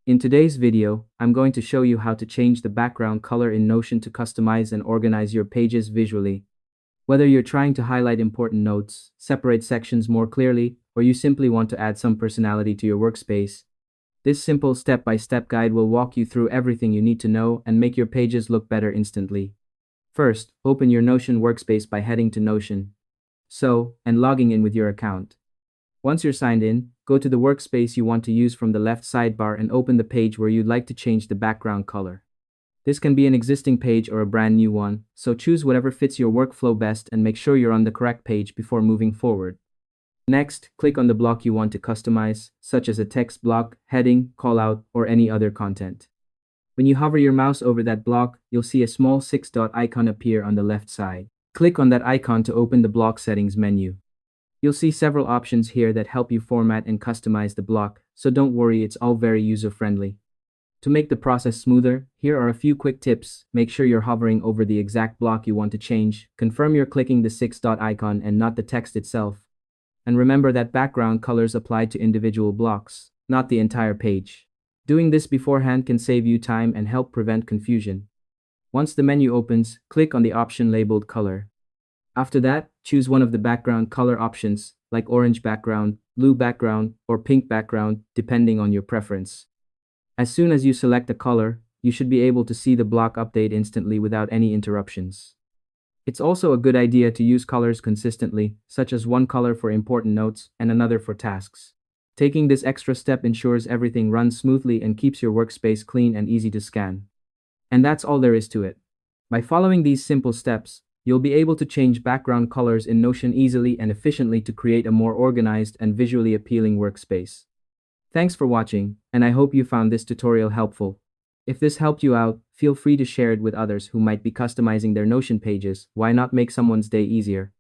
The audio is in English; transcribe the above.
In today's video, I'm going to show you how to change the background color in Notion to customize and organize your pages visually. Whether you're trying to highlight important notes, separate sections more clearly, or you simply want to add some personality to your workspace, this simple step-by-step guide will walk you through everything you need to know and make your pages look better instantly. First, open your Notion workspace by heading to Notion. And logging in with your account. Once you're signed in, go to the workspace you want to use from the left sidebar and open the page where you'd like to change the background color. This can be an existing page or a brand new one, so choose whatever fits your workflow best and make sure you're on the correct page before moving forward. Next, click on the block you want to customize, such as a text block, heading, callout, or any other content. When you hover your mouse over that block, you'll see a small six-dot icon appear on the left side. Click on that icon to open the block settings menu. You'll see several options here that help you format and customize the block, so don't worry, it's all very user-friendly. To make the process smoother, here are a few quick tips. Make sure you're hovering over the exact block you want to change. Confirm you're clicking the six-dot icon and not the text itself. And remember that background colors apply to individual blocks, not the entire page. Doing this beforehand can save you time and help prevent confusion. Once the menu opens, click on the option labeled Color. After that, choose one of the background color options, like orange background, blue background, or pink background, depending on your preference. As soon as you select a color, you should be able to see the block update instantly without any interruptions. It's also a good idea to use colors consistently, such as one color for important notes and another for tasks. Taking this extra step ensures everything runs smoothly and keeps your workspace clean and easy to scan. And that's all there is to it. By following these simple steps, you'll be able to change background colors in Notion easily and efficiently to create a more organized and visually appealing workspace. Thanks for watching, and I hope you found this tutorial helpful. If this helped you out, feel free to share it with others who might be customizing their Notion pages. Why not make someone's day easier?